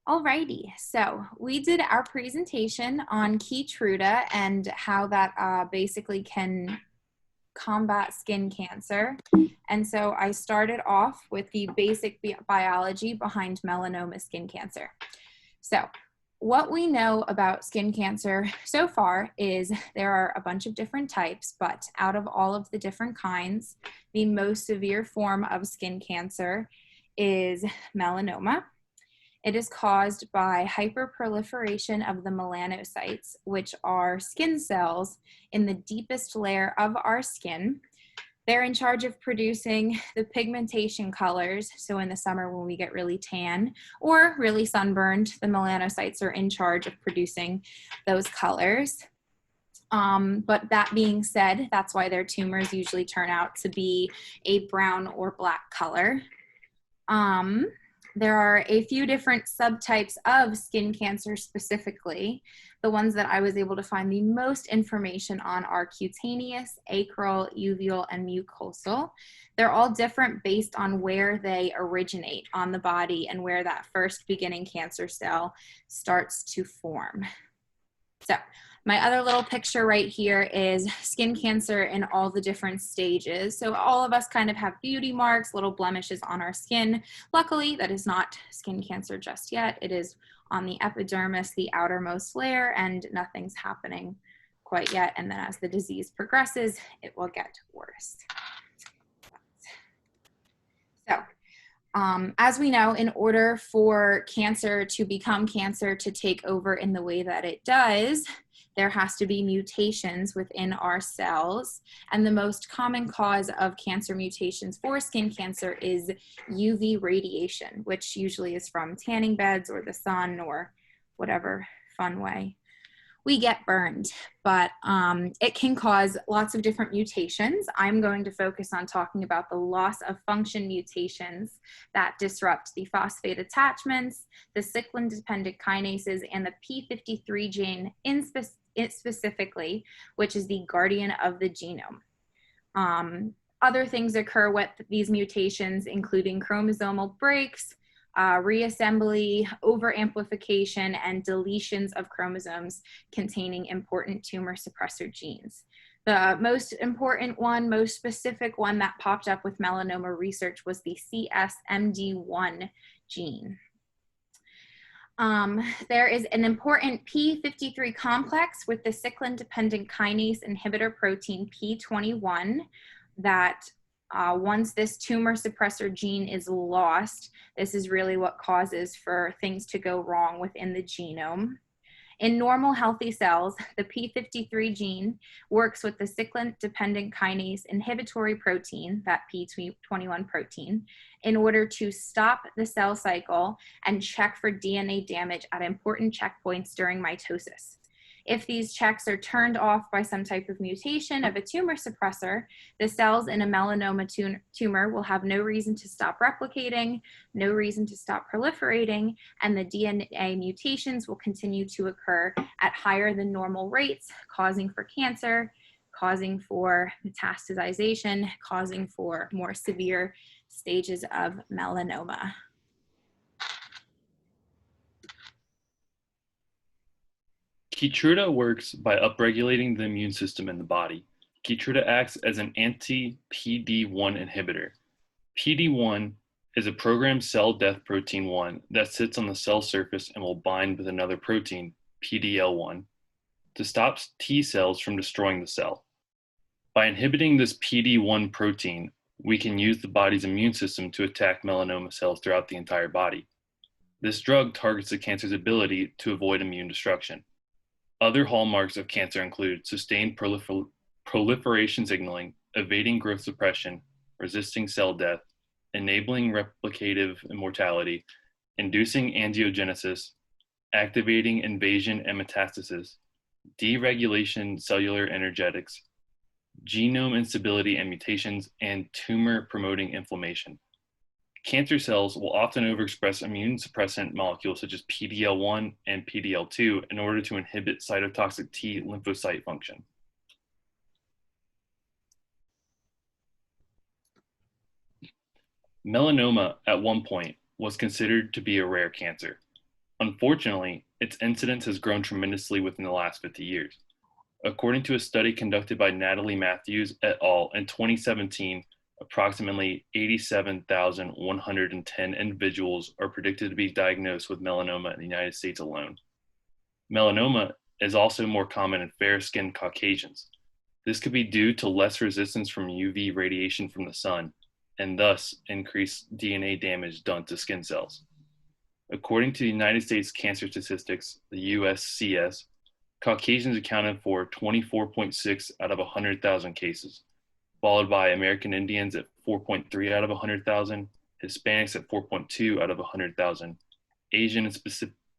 Alrighty, so we did our presentation on Keytruda and how that basically can combat skin cancer. And so I started off with the basic biology behind melanoma skin cancer. So what we know about skin cancer so far is there are a bunch of different types, but out of all of the different kinds, the most severe form of skin cancer is melanoma. It is caused by hyperproliferation of the melanocytes, which are skin cells in the deepest layer of our skin. They're in charge of producing the pigmentation colors. So in the summer when we get really tan or really sunburned, the melanocytes are in charge of producing those colors. But that being said, that's why their tumors usually turn out to be a brown or black color. There are a few different subtypes of skin cancer specifically. The ones that I was able to find the most information on are cutaneous, acral, uveal, and mucosal. They're all different based on where they originate on the body and where that first beginning cancer cell starts to form. So my other little picture right here is skin cancer in all the different stages. So all of us kind of have beauty marks, little blemishes on our skin. Luckily, that is not skin cancer just yet. It is on the epidermis, the outermost layer, and nothing's happening quite yet. And then as the disease progresses, it will get worse. So as we know, in order for cancer to become cancer, to take over in the way that it does, there has to be mutations within our cells. And the most common cause of cancer mutations for skin cancer is UV radiation, which usually is from tanning beds or the sun or whatever fun way we get burned, but it can cause lots of different mutations. I'm going to focus on talking about the loss of function mutations that disrupt the phosphate attachments, the cyclin-dependent kinases, and the p53 gene specifically, which is the guardian of the genome. Other things occur with these mutations, including chromosomal breaks, reassembly, overamplification, and deletions of chromosomes containing important tumor suppressor genes. The most important one, most specific one that popped up with melanoma research was the CSMD1 gene. There is an important p53 complex with the cyclin-dependent kinase inhibitor protein P21 that once this tumor suppressor gene is lost, this is really what causes for things to go wrong within the genome. In normal healthy cells, the p53 gene works with the cyclin-dependent kinase inhibitory protein, that P21 protein, in order to stop the cell cycle and check for DNA damage at important checkpoints during mitosis. If these checks are turned off by some type of mutation of a tumor suppressor, the cells in a melanoma tumor will have no reason to stop replicating, no reason to stop proliferating, and the DNA mutations will continue to occur at higher than normal rates, causing for cancer, causing for metastasization, causing for more severe stages of melanoma. Keytruda works by upregulating the immune system in the body. Keytruda acts as an anti-PD-1 inhibitor. PD-1 is a programmed cell death protein 1 that sits on the cell surface and will bind with another protein, PDL1, to stop T cells from destroying the cell. By inhibiting this PD-1 protein, we can use the body's immune system to attack melanoma cells throughout the entire body. This drug targets the cancer's ability to avoid immune destruction. Other hallmarks of cancer include sustained proliferation signaling, evading growth suppression, resisting cell death, enabling replicative immortality, inducing angiogenesis, activating invasion and metastasis, deregulation cellular energetics, genome instability and mutations, and tumor-promoting inflammation. Cancer cells will often overexpress immune suppressant molecules such as PDL1 and PDL2 in order to inhibit cytotoxic T lymphocyte function. Melanoma at one point was considered to be a rare cancer. Unfortunately, its incidence has grown tremendously within the last 50 years. According to a study conducted by Natalie Matthews et al. In 2017, approximately 87,110 individuals are predicted to be diagnosed with melanoma in the United States alone. Melanoma is also more common in fair-skinned Caucasians. This could be due to less resistance from UV radiation from the sun, and thus increased DNA damage done to skin cells. According to the United States Cancer Statistics, the USCS, Caucasians accounted for 24.6 out of 100,000 cases, followed by American Indians at 4.3 out of 100,000, Hispanics at 4.2 out of 100,000, Asian and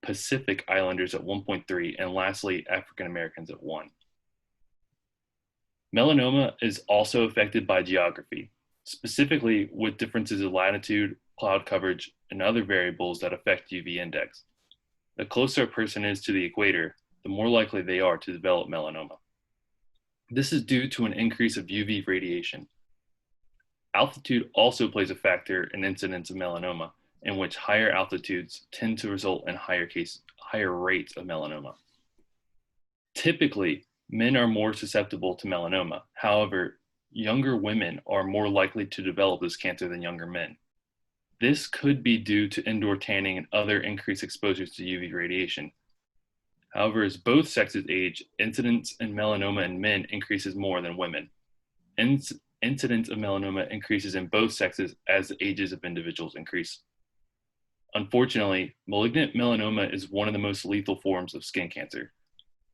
Pacific Islanders at 1.3, and lastly, African Americans at 1. Melanoma is also affected by geography, specifically with differences in latitude, cloud coverage, and other variables that affect UV index. The closer a person is to the equator, the more likely they are to develop melanoma. This is due to an increase of UV radiation. Altitude also plays a factor in incidence of melanoma, in which higher altitudes tend to result in higher rates of melanoma. Typically, men are more susceptible to melanoma. However, younger women are more likely to develop this cancer than younger men. This could be due to indoor tanning and other increased exposures to UV radiation. However, as both sexes age, incidence in melanoma in men increases more than women. Incidence of melanoma increases in both sexes as the ages of individuals increase. Unfortunately, malignant melanoma is one of the most lethal forms of skin cancer.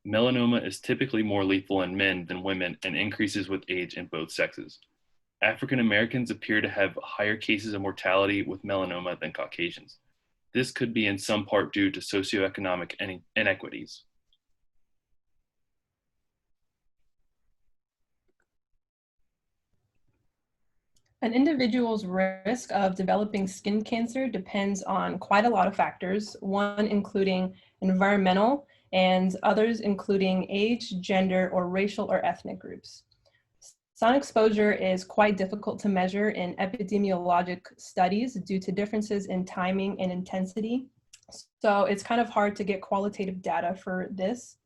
Melanoma is typically more lethal in men than women and increases with age in both sexes. African Americans appear to have higher cases of mortality with melanoma than Caucasians. This could be in some part due to socioeconomic inequities. An individual's risk of developing skin cancer depends on quite a lot of factors, one including environmental and others including age, gender, or racial or ethnic groups. Sun exposure is quite difficult to measure in epidemiologic studies due to differences in timing and intensity. So it's kind of hard to get qualitative data for this.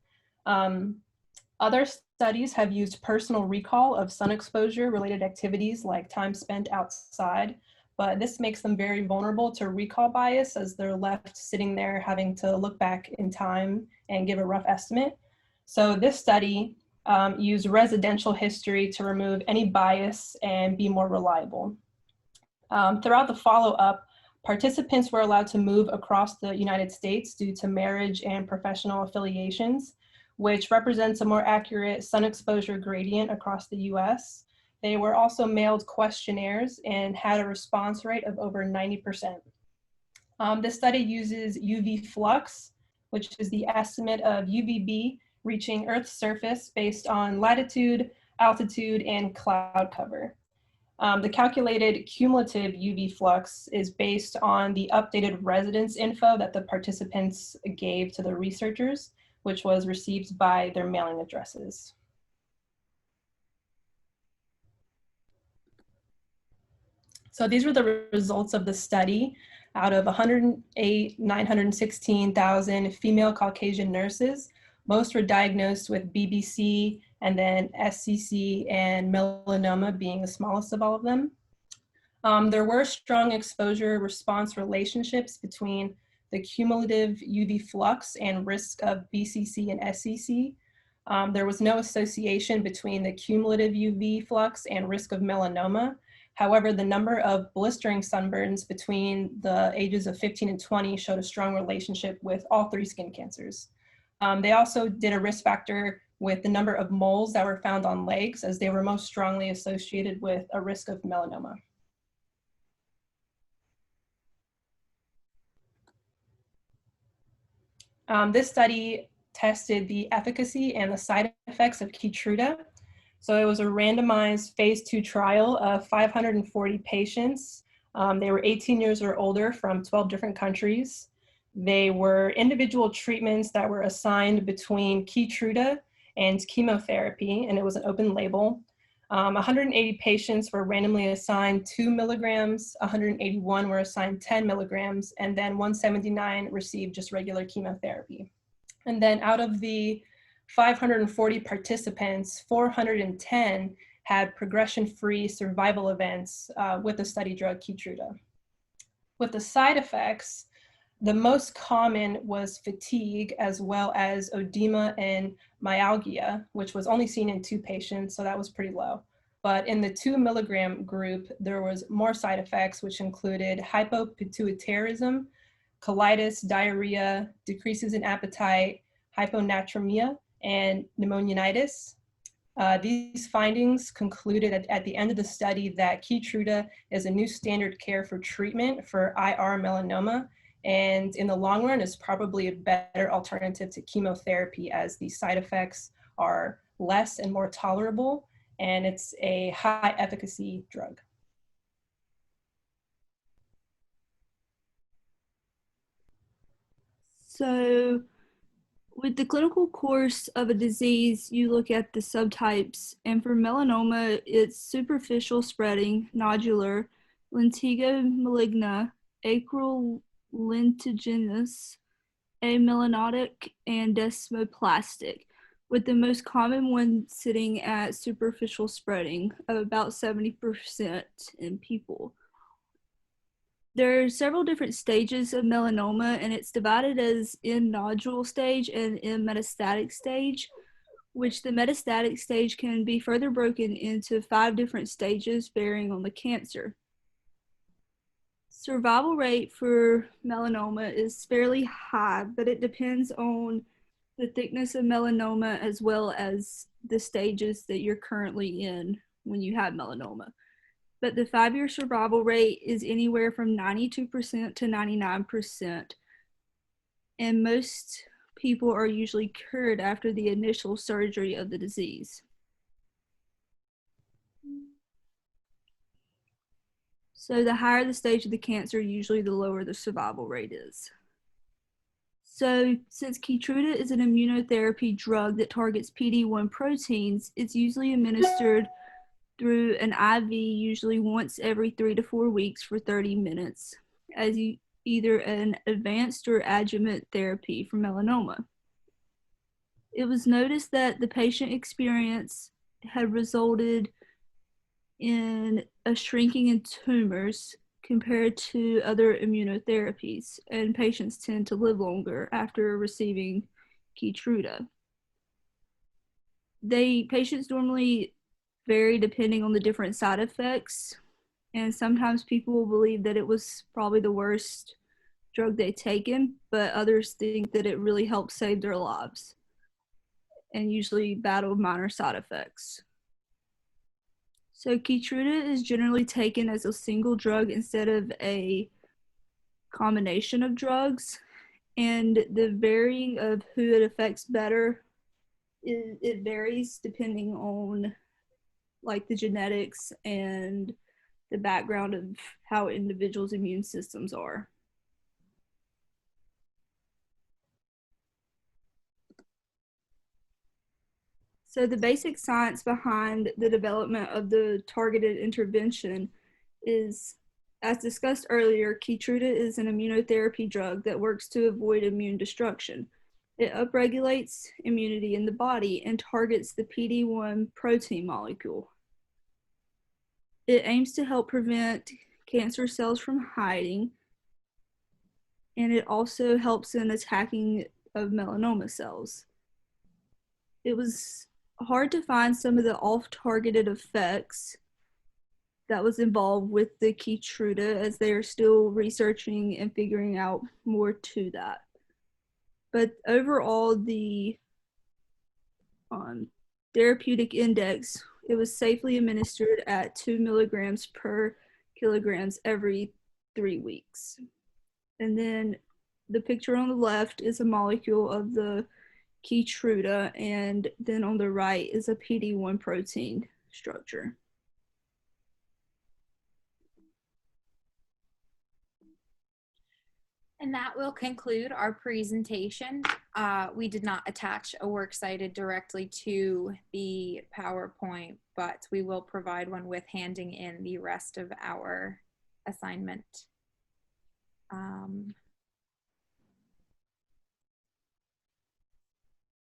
Other studies have used personal recall of sun exposure related activities like time spent outside, but this makes them very vulnerable to recall bias as they're left sitting there having to look back in time and give a rough estimate. So this study used residential history to remove any bias and be more reliable. Throughout the follow-up, participants were allowed to move across the United States due to marriage and professional affiliations, which represents a more accurate sun exposure gradient across the US. They were also mailed questionnaires and had a response rate of over 90%. This study uses UV flux, which is the estimate of UVB reaching Earth's surface based on latitude, altitude, and cloud cover. The calculated cumulative UV flux is based on the updated residence info that the participants gave to the researchers, which was received by their mailing addresses. So these were the results of the study. Out of 108,916,000 female Caucasian nurses, most were diagnosed with BBC and then SCC and melanoma being the smallest of all of them. There were strong exposure response relationships between the cumulative UV flux and risk of BCC and SCC. There was no association between the cumulative UV flux and risk of melanoma. However, the number of blistering sunburns between the ages of 15 and 20 showed a strong relationship with all three skin cancers. They also did a risk factor with the number of moles that were found on legs, as they were most strongly associated with a risk of melanoma. This study tested the efficacy and the side effects of Keytruda. So it was a randomized phase 2 trial of 540 patients. They were 18 years or older from 12 different countries. They were individual treatments that were assigned between Keytruda and chemotherapy, and it was an open label. 180 patients were randomly assigned 2 milligrams, 181 were assigned 10 milligrams, and then 179 received just regular chemotherapy. And then out of the 540 participants, 410 had progression-free survival events with the study drug Keytruda. With the side effects, the most common was fatigue, as well as edema and myalgia, which was only seen in 2 patients, so that was pretty low. But in the 2 milligram group, there was more side effects, which included hypopituitarism, colitis, diarrhea, decreases in appetite, hyponatremia, and pneumonitis. These findings concluded at the end of the study that Keytruda is a new standard care for treatment for IR melanoma, and in the long run is probably a better alternative to chemotherapy, as the side effects are less and more tolerable, and it's a high efficacy drug. So with the clinical course of a disease, you look at the subtypes, and for melanoma, it's superficial spreading, nodular, lentigo maligna, acral lentiginous, amelanotic, and desmoplastic, with the most common one sitting at superficial spreading of about 70% in people. There are several different stages of melanoma, and it's divided as in nodule stage and in metastatic stage, which the metastatic stage can be further broken into 5 different stages varying on the cancer. Survival rate for melanoma is fairly high, but it depends on the thickness of melanoma as well as the stages that you're currently in when you have melanoma. But the 5-year survival rate is anywhere from 92% to 99%. And most people are usually cured after the initial surgery of the disease. So the higher the stage of the cancer, usually the lower the survival rate is. So since Keytruda is an immunotherapy drug that targets PD-1 proteins, it's usually administered through an IV, usually once every 3 to 4 weeks for 30 minutes, as either an advanced or adjuvant therapy for melanoma. It was noticed that the patient experience had resulted in a shrinking in tumors compared to other immunotherapies, and patients tend to live longer after receiving Keytruda. Patients normally vary depending on the different side effects, and sometimes people will believe that it was probably the worst drug they've taken, but others think that it really helped save their lives and usually battle minor side effects. So Keytruda is generally taken as a single drug instead of a combination of drugs, and the varying of who it affects better, it varies depending on like the genetics and the background of how individuals' immune systems are. So the basic science behind the development of the targeted intervention is, as discussed earlier, Keytruda is an immunotherapy drug that works to avoid immune destruction. It upregulates immunity in the body and targets the PD-1 protein molecule. It aims to help prevent cancer cells from hiding, and it also helps in attacking of melanoma cells. It was hard to find some of the off-targeted effects that was involved with the Keytruda, as they are still researching and figuring out more to that. But overall, the therapeutic index, it was safely administered at 2 milligrams per kilograms every 3 weeks. And then the picture on the left is a molecule of the Keytruda, and then on the right is a PD-1 protein structure. And that will conclude our presentation. we did not attach a works cited directly to the PowerPoint, but we will provide one with handing in the rest of our assignment.